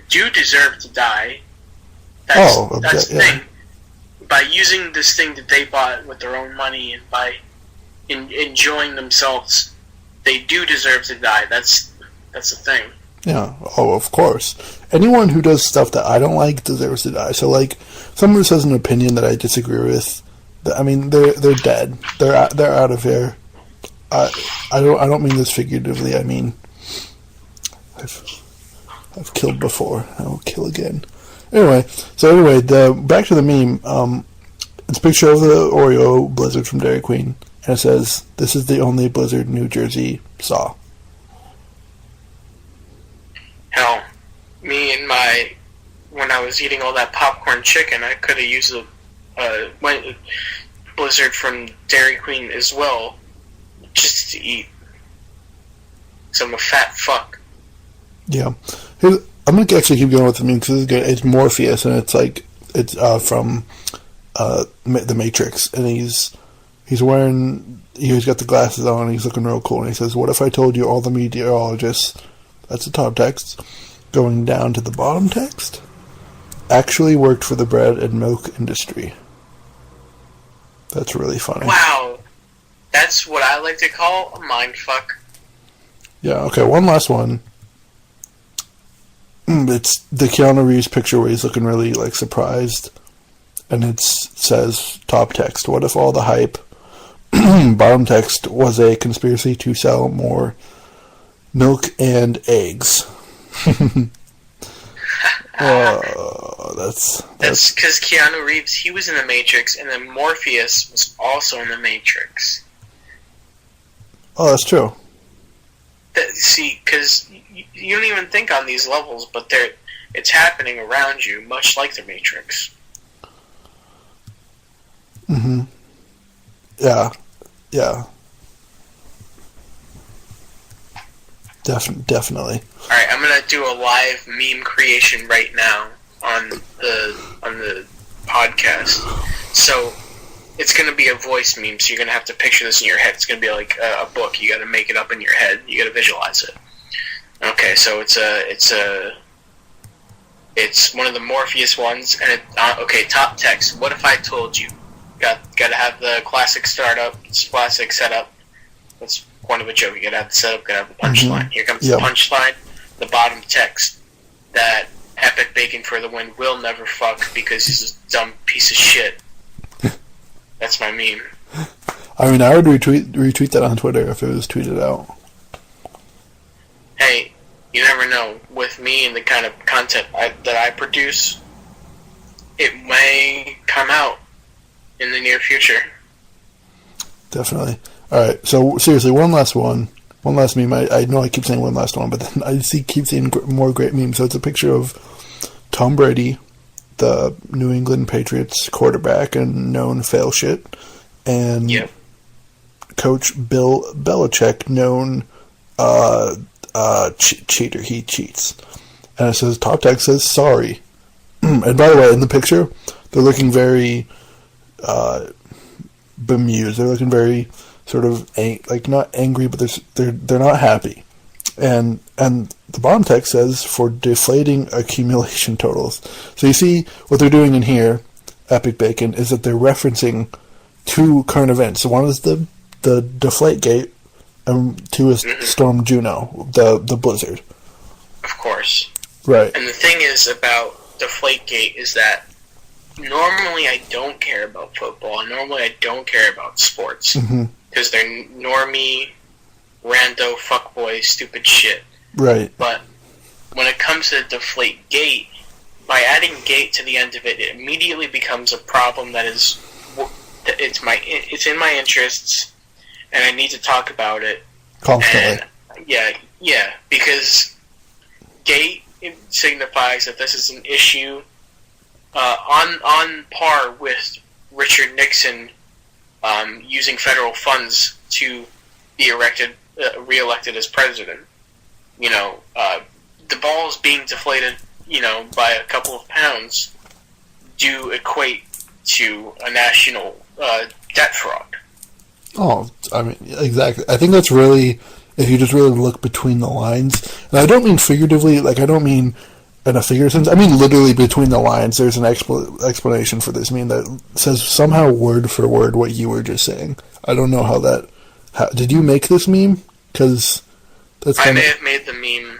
do deserve to die. That's the thing. By using this thing that they bought with their own money and by enjoying themselves, they do deserve to die. That's the thing. Yeah. Oh, of course. Anyone who does stuff that I don't like deserves to die. So, like, someone who says an opinion that I disagree with, they're dead. They're out of here. I don't mean this figuratively. I mean, I've killed before. I will kill again. Anyway, back to the meme. It's a picture of the Oreo Blizzard from Dairy Queen, and it says, "This is the only Blizzard New Jersey saw." Hell, when I was eating all that popcorn chicken, I could have used a Blizzard from Dairy Queen as well, just to eat. So I'm a fat fuck. Yeah. I'm gonna actually keep going with the meme because this is good. It's Morpheus, and it's from the Matrix, and he's got the glasses on, and he's looking real cool, and he says, "What if I told you all the meteorologists?" That's the top text. Going down to the bottom text, actually worked for the bread and milk industry. That's really funny. Wow, that's what I like to call a mindfuck. Yeah. Okay. One last one. It's the Keanu Reeves picture where he's looking really surprised, and it says top text: "What if all the hype?" Bottom text was a conspiracy to sell more milk and eggs. That's because Keanu Reeves, he was in the Matrix, and then Morpheus was also in the Matrix. Oh, that's true. See, because you don't even think on these levels, but it's happening around you, much like the Matrix. Mm-hmm. Yeah. Yeah. Definitely. All right, I'm gonna do a live meme creation right now on the podcast. So it's gonna be a voice meme. So you're gonna have to picture this in your head. It's gonna be like a book. You got to make it up in your head. You got to visualize it. Okay, so it's one of the Morpheus ones, and okay, top text. What if I told you? Got to have the classic startup, classic setup. That's point of a joke. You got to have the setup, got to have the punchline. Mm-hmm. Here comes the punchline. The bottom text that Epic Bacon for the win will never fuck because he's a dumb piece of shit. That's my meme. I mean, I would retweet that on Twitter if it was tweeted out. Hey, you never know. With me and the kind of content that I produce, it may come out in the near future. Definitely. All right. So seriously, one last meme. I know I keep saying one last one, but then I keep seeing more great memes. So it's a picture of Tom Brady, the New England Patriots quarterback and known fail shit, and Coach Bill Belichick, known cheater. He cheats. And it says, top text says, sorry. And by the way, in the picture, they're looking very bemused. They're looking very sort of not angry, but they're not happy. And the bottom text says, for deflating accumulation totals. So you see what they're doing in here, Epic Bacon, is that they're referencing two current events. So one is the Deflategate, and two is Storm Juno, the blizzard. Of course. Right. And the thing is about Deflategate is that normally I don't care about football. Normally I don't care about sports. Because they're normie, rando, fuckboy, stupid shit. Right. But when it comes to Deflategate, by adding gate to the end of it, it immediately becomes a problem that is it's in my interests, and I need to talk about it constantly. And, yeah, because gate signifies that this is an issue on par with Richard Nixon using federal funds to be reelected as president. You know, the balls being deflated, by a couple of pounds do equate to a national debt fraud. Oh, I mean, exactly. I think that's really, if you just really look between the lines, and I don't mean figuratively, I don't mean in a figurative sense, I mean literally between the lines, there's an explanation for this meme that says somehow word for word what you were just saying. I don't know how did you make this meme? Because that's I may have made the meme.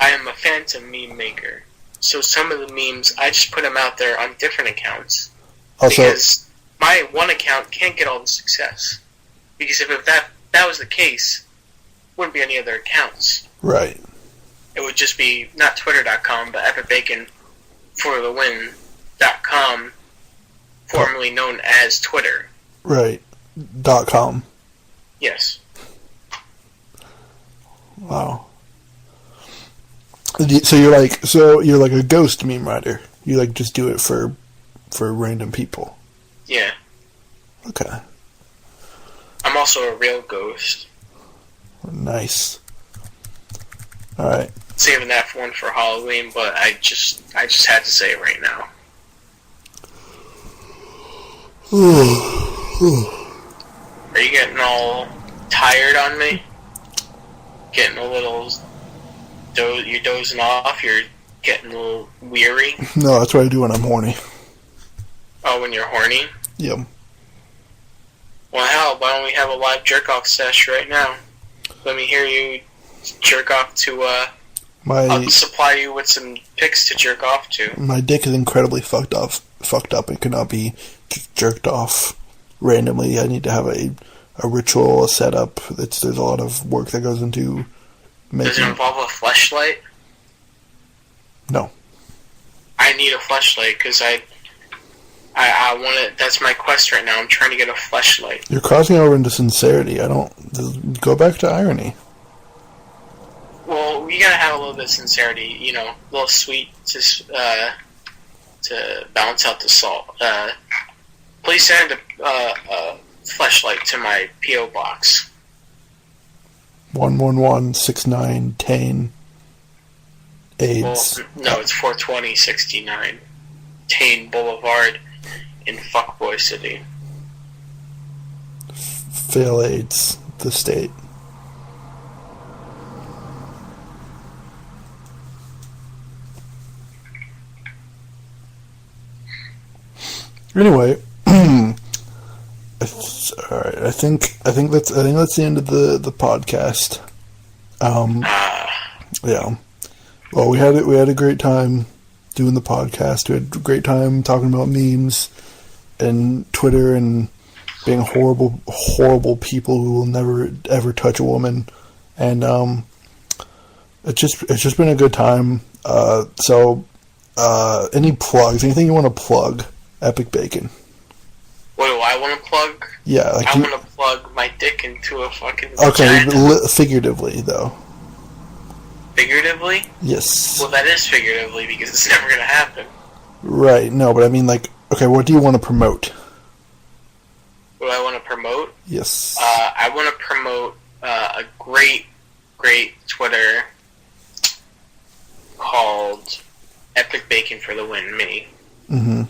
I am a phantom meme maker. So some of the memes, I just put them out there on different accounts. Also, because my one account can't get all the success. Because if that was the case, wouldn't be any other accounts. Right. It would just be not Twitter.com, but EpicBaconForTheWin.com, formerly known as Twitter. Right. .com. Yes. Wow. So you're like a ghost meme writer. You just do it for random people. Yeah. Okay. I'm also a real ghost. Nice. All right. saving that one for Halloween, but I just had to say it right now. Are you getting all tired on me? Getting a little... You're dozing off? You're getting a little weary? No, that's what I do when I'm horny. Oh, when you're horny? Yep. Well, hell, why don't we have a live jerk-off sesh right now? Let me hear you jerk off to, I'll supply you with some pics to jerk off to. My dick is incredibly fucked up. It cannot be jerked off randomly. I need to have a ritual, a setup. There's a lot of work that goes into making... Does it involve a fleshlight? No. I need a fleshlight because I want it. That's my quest right now. I'm trying to get a fleshlight. You're crossing over into sincerity. Go back to irony. Well, you gotta have a little bit of sincerity, you know, a little sweet to balance out the salt. Please send a fleshlight to my P.O. box. 11169 Tane. AIDS. Well, no, it's 42069 Tane Boulevard in Fuckboy City. Fail AIDS, the state. Anyway, all right. I think that's the end of the podcast. Yeah. Well, we had a great time doing the podcast. We had a great time talking about memes and Twitter and being horrible people who will never ever touch a woman. And it's just been a good time. So any plugs? Anything you want to plug? Epic Bacon. What do I want to plug? Yeah, I want to plug my dick into a fucking okay, vagina. Figuratively, though. Figuratively? Yes. Well, that is figuratively because it's never going to happen. Right, no, but I mean, like, okay, what do you want to promote? What do I want to promote? Yes. I want to promote a great Twitter called Epic Bacon for the Win Mini. Mm-hmm.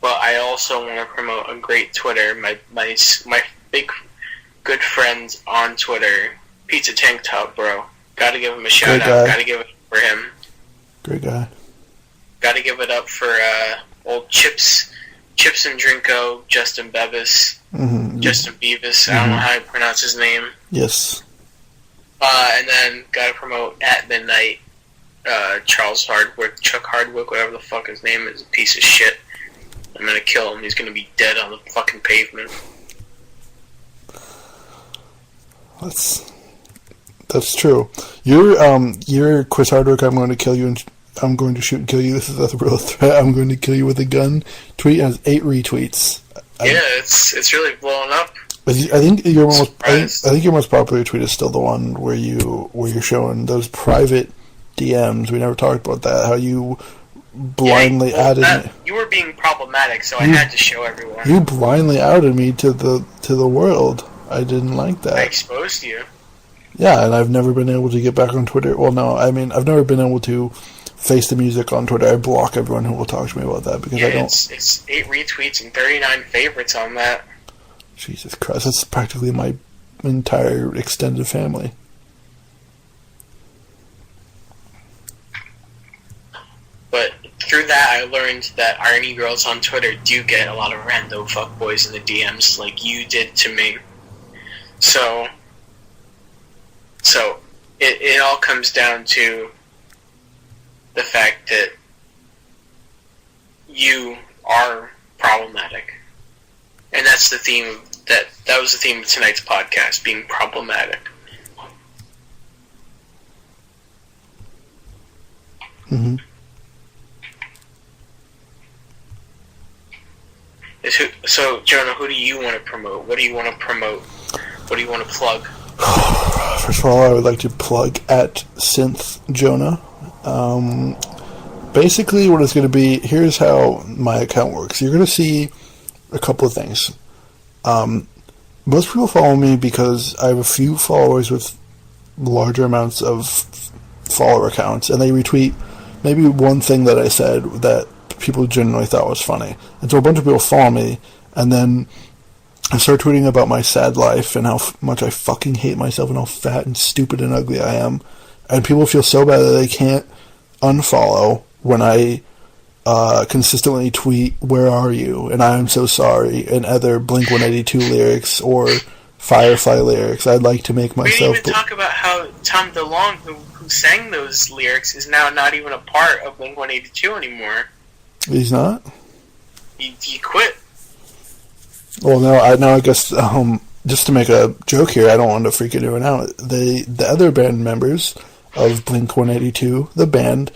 But I also want to promote a great Twitter. My big good friends on Twitter, Pizza Tank Top Bro. Gotta give him a shout out. Gotta give it for him. Great guy. Gotta give it up for old Chips and Drinko, Justin Bevis. Mm-hmm. Justin Beavis. I don't know how to pronounce his name. Yes. And then gotta promote at midnight. Charles Hardwick, Chuck Hardwick, whatever the fuck his name is, a piece of shit. I'm gonna kill him. He's gonna be dead on the fucking pavement. That's true. You're Chris Hardwick. I'm going to kill you and I'm going to shoot and kill you. This is a real threat. I'm going to kill you with a gun. Tweet has 8 retweets. It's really blowing up. I think your most popular tweet is still the one where you're showing those private DMs. We never talked about that. How you blindly added me. You were being problematic, so I had to show everyone. You blindly outed me to the world. I didn't like that. I exposed you. Yeah, and I've never been able to get back on Twitter. Well, no, I mean, I've never been able to face the music on Twitter. I block everyone who will talk to me about that because I don't... It's 8 retweets and 39 favorites on that. Jesus Christ, that's practically my entire extended family. But through that, I learned that irony girls on Twitter do get a lot of rando fuckboys in the DMs like you did to me. So it all comes down to the fact that you are problematic. And that's the theme, that was the theme of tonight's podcast, being problematic. Mm-hmm. So, Jonah, who do you want to promote? What do you want to promote? What do you want to plug? First of all, I would like to plug at Synth Jonah. Basically, what it's going to be, here's how my account works. You're going to see a couple of things. Most people follow me because I have a few followers with larger amounts of follower counts, and they retweet maybe one thing that I said that people genuinely thought was funny. And so a bunch of people follow me, and then I start tweeting about my sad life and how much I fucking hate myself and how fat and stupid and ugly I am. And people feel so bad that they can't unfollow when I consistently tweet, "Where are you?" and "I am so sorry," and other Blink-182 lyrics or Firefly lyrics. I'd like to make myself... We didn't even talk about how Tom DeLonge, who sang those lyrics, is now not even a part of Blink-182 anymore. He's not? He quit. Well, no, I guess, just to make a joke here, I don't want to freak anyone out. The other band members of Blink-182, the band,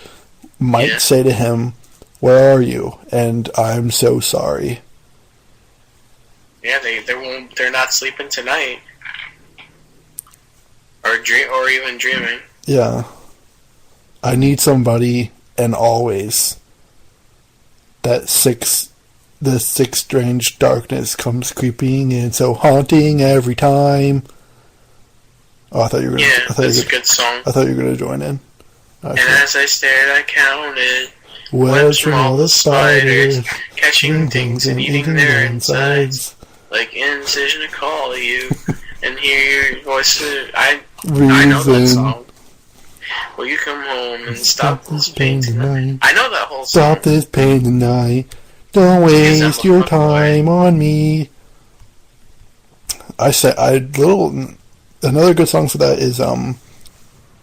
might say to him, "Where are you?" and "I'm so sorry." Yeah, they're not sleeping tonight, or even dreaming. Yeah, I need somebody, and always the sixth strange darkness comes creeping in, so haunting every time. Oh, I thought you were gonna. Yeah, that's a good song. I thought you were gonna join in. And as I stared, I counted webs from all the spiders, catching things and eating their insides. Like incision to call you and hear your voice. I know that song. Will you come home and stop this pain tonight? I know that whole song. Stop this pain tonight. Don't waste your time on me. Another good song for that is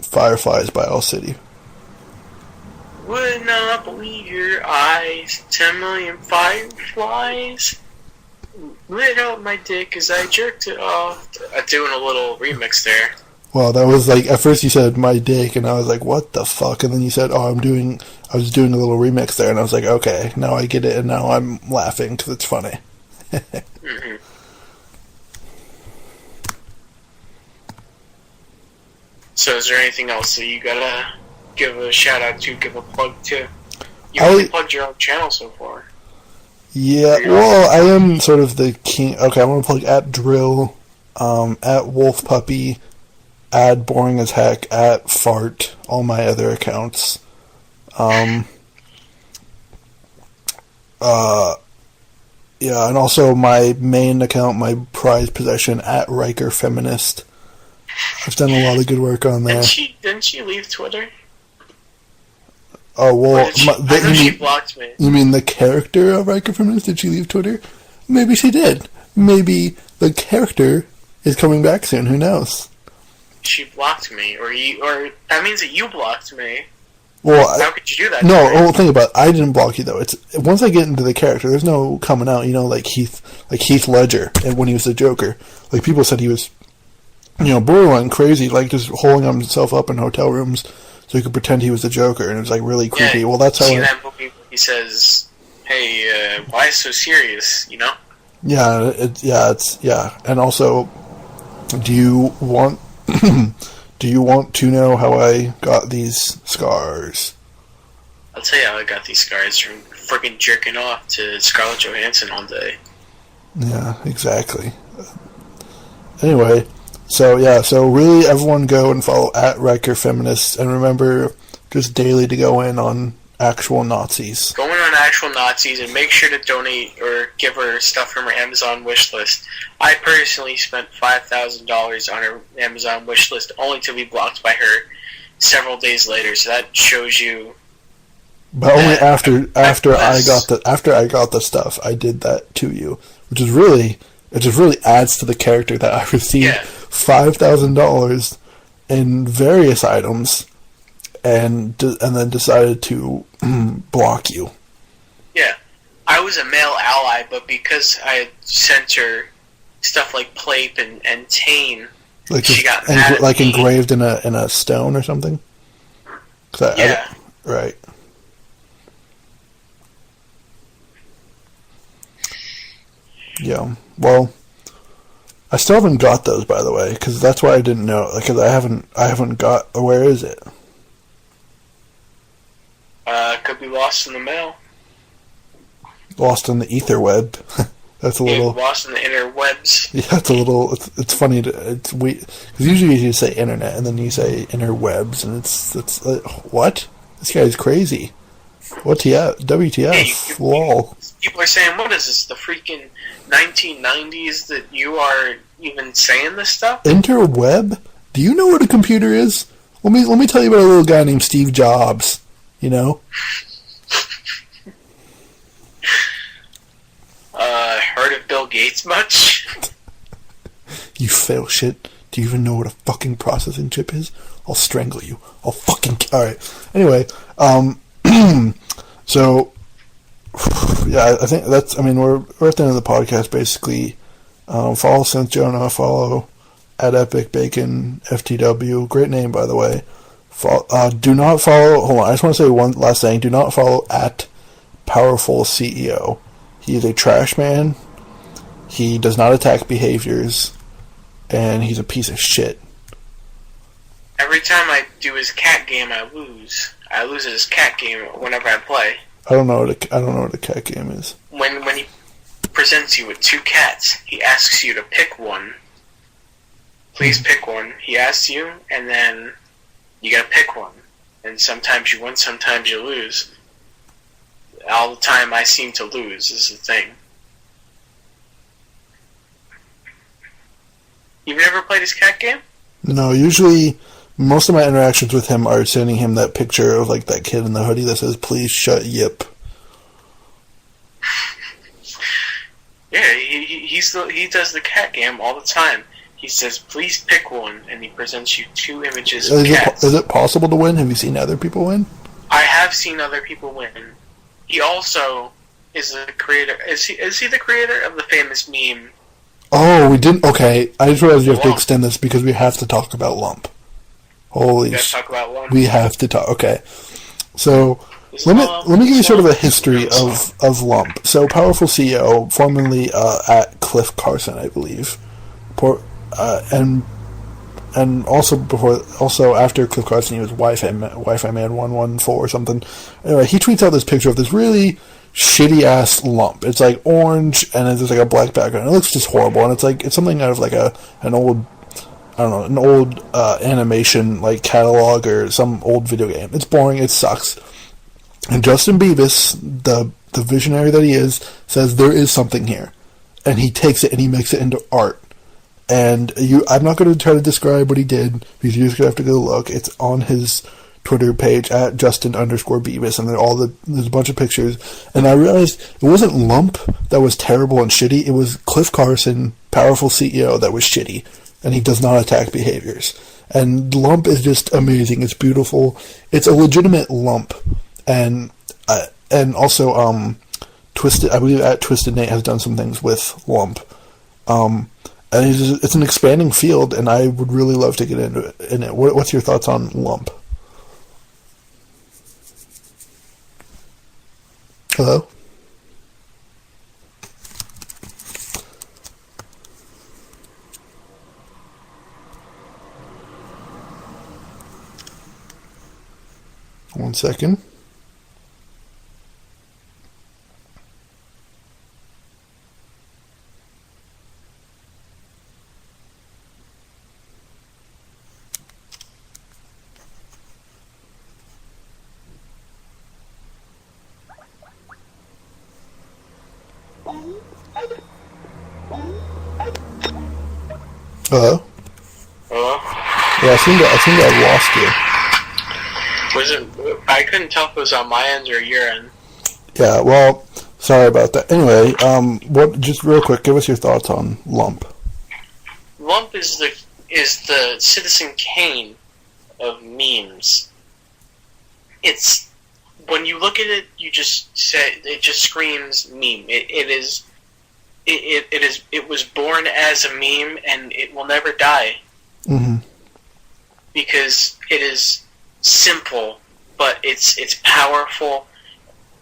Fireflies by All City. Would not believe your eyes. 10 million fireflies lit up my dick as I jerked it off. I'm doing a little remix there. Well, that was like, at first you said my dick, and I was like, what the fuck? And then you said, I was doing a little remix there, and I was like, okay, now I get it, and now I'm laughing because it's funny. Mm-hmm. So is there anything else that you gotta give a shout out to, give a plug to? You only plugged your own channel so far. Yeah, well, I am sort of the king. Okay, I want to plug at Drill, at Wolf Puppy, at Boring as Heck, at Fart, all my other accounts. Yeah, and also my main account, my prized possession, at Riker Feminist. I've done a lot of good work on there. Didn't she leave Twitter? Oh, well, I know she blocked me. You mean the character of Riker Feminist? Did she leave Twitter? Maybe she did. Maybe the character is coming back soon. Who knows? She blocked me, or that means that you blocked me. Well, how could you do that? No, well, think about it. I didn't block you though. It's once I get into the character, there's no coming out. You know, like Heath Ledger, and when he was the Joker, like people said he was, borderline crazy, like just holding himself up in hotel rooms so he could pretend he was the Joker, and it was like really creepy. Yeah, well, that's how. See that movie where he says, "Hey, why so serious?" You know. Yeah, it's and also, do you want to know how I got these scars? I'll tell you how I got these scars from freaking jerking off to Scarlett Johansson all day. Yeah, exactly. Anyway, so really everyone go and follow at Riker Feminists, and remember just daily to go in on actual Nazis. Go in on actual Nazis and make sure to donate or give her stuff from her Amazon wish list. I personally spent $5,000 on her Amazon wish list only to be blocked by her several days later. So that shows you. But only after I got the stuff, I did that to you, which is really adds to the character that I received $5,000 in various items, and then decided to block you. Yeah, I was a male ally, but because I had sent her stuff like plate and tane, she got mad at me. Engraved in a stone or something. Right. Yeah. Well, I still haven't got those, by the way, because that's why I didn't know. Because I haven't got. Where is it? Could be lost in the mail. Lost in the ether web. That's a Get little... lost in the interwebs. Yeah, it's a little... It's funny. It's weird. Because usually you say internet, and then you say interwebs, and it's what? This guy's crazy. WTF? Hey, Lol. People are saying, what is this, the freaking 1990s that you are even saying this stuff? Interweb? Do you know what a computer is? Let me tell you about a little guy named Steve Jobs. You know? Heard of Bill Gates much? You fail shit. Do you even know what a fucking processing chip is? I'll strangle you. I'll fucking... Alright. Anyway, so... Yeah, I think that's... I mean, we're at the end of the podcast, basically. Follow Synth Jonah. Follow at Epic Bacon FTW. Great name, by the way. Do not follow... Hold on, I just want to say one last thing. Do not follow at Powerful CEO. He is a trash man. He does not attack behaviors. And he's a piece of shit. Every time I do his cat game, I lose. I lose at his cat game whenever I play. I don't know what a cat game is. When he presents you with two cats, he asks you to pick one. Please pick one. He asks you, and then you gotta pick one. And sometimes you win, sometimes you lose. All the time I seem to lose is the thing. You've never played his cat game? No, usually most of my interactions with him are sending him that picture of like that kid in the hoodie that says, "Please shut yip." Yeah, he does the cat game all the time. He says, "Please pick one," and he presents you two images of cats. Is it possible to win? Have you seen other people win? I have seen other people win. He also is the creator. Is he the creator of the famous meme? Oh, we didn't. Okay, I just realized we have to extend this because we have to talk about Lump. Holy shit! Talk about Lump. We have to talk. Okay, so let me give you sort of a history of Lump. So, Powerful CEO, formerly at Cliff Carson, I believe, and also after Cliff Carson, he was Wi-Fi Man 114 or something. Anyway, he tweets out this picture of this really shitty ass lump. It's like orange and it's just like a black background. It looks just horrible, and it's something out of like an old animation like catalog or some old video game. It's boring. It sucks. And Justin Bieber, the visionary that he is, says there is something here, and he takes it and he makes it into art. And I'm not going to try to describe what he did because you're just going to have to go look. It's on his Twitter page at Justin_Beavis, and there's a bunch of pictures. And I realized it wasn't Lump that was terrible and shitty. It was Cliff Carson, Powerful CEO, that was shitty, and he does not attack behaviors. And Lump is just amazing. It's beautiful. It's a legitimate lump, and also Twisted. I believe at Twisted Nate has done some things with Lump. And it's an expanding field, and I would really love to get into it. What's your thoughts on Lump? Hello? One second. Hello? Hello? Yeah, I think I lost you. Was it? I couldn't tell if it was on my end or your end. Yeah, well, sorry about that. Anyway, just real quick, give us your thoughts on Lump. Lump is the Citizen Kane of memes. It's when you look at it, you just say it just screams meme. It was born as a meme, and it will never die. Mm-hmm. Because it is simple, but it's powerful,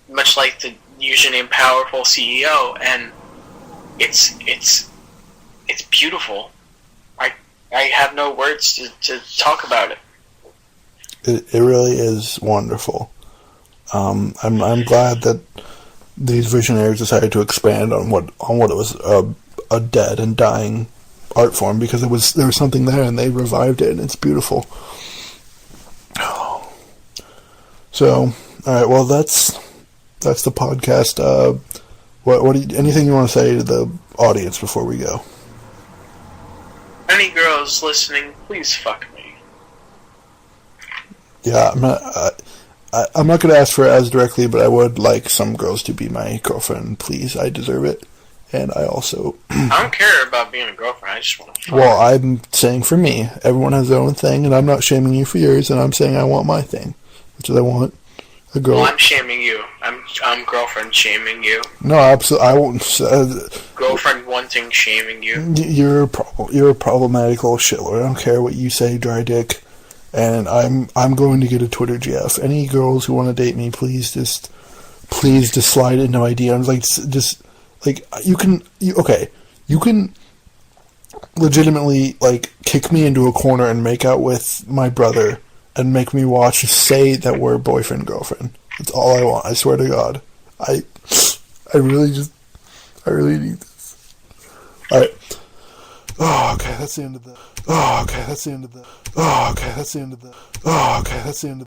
much like the username Powerful CEO, and it's beautiful. I have no words to talk about it. It really is wonderful. I'm glad that these visionaries decided to expand on what it was a dead and dying art form, because there was something there, and they revived it, and it's beautiful. So, all right, well, that's the podcast. What anything you want to say to the audience before we go? Any girls listening, please fuck me. Yeah, I'm not going to ask for it as directly, but I would like some girls to be my girlfriend, please. I deserve it. And I also... I don't care about being a girlfriend, I just want to fuck. Well, I'm saying for me. Everyone has their own thing, and I'm not shaming you for yours, and I'm saying I want my thing. Which is I want a girl... Well, I'm shaming you. I'm girlfriend shaming you. No, absolutely. I won't... girlfriend wanting shaming you. You're a problematic little shitlord. I don't care what you say, dry dick. And I'm going to get a Twitter GF. Any girls who want to date me, please just slide into my DMs. You can legitimately kick me into a corner and make out with my brother and make me watch say that we're boyfriend girlfriend. That's all I want. I swear to God. I really need this. All right. Oh, okay. That's the end of the.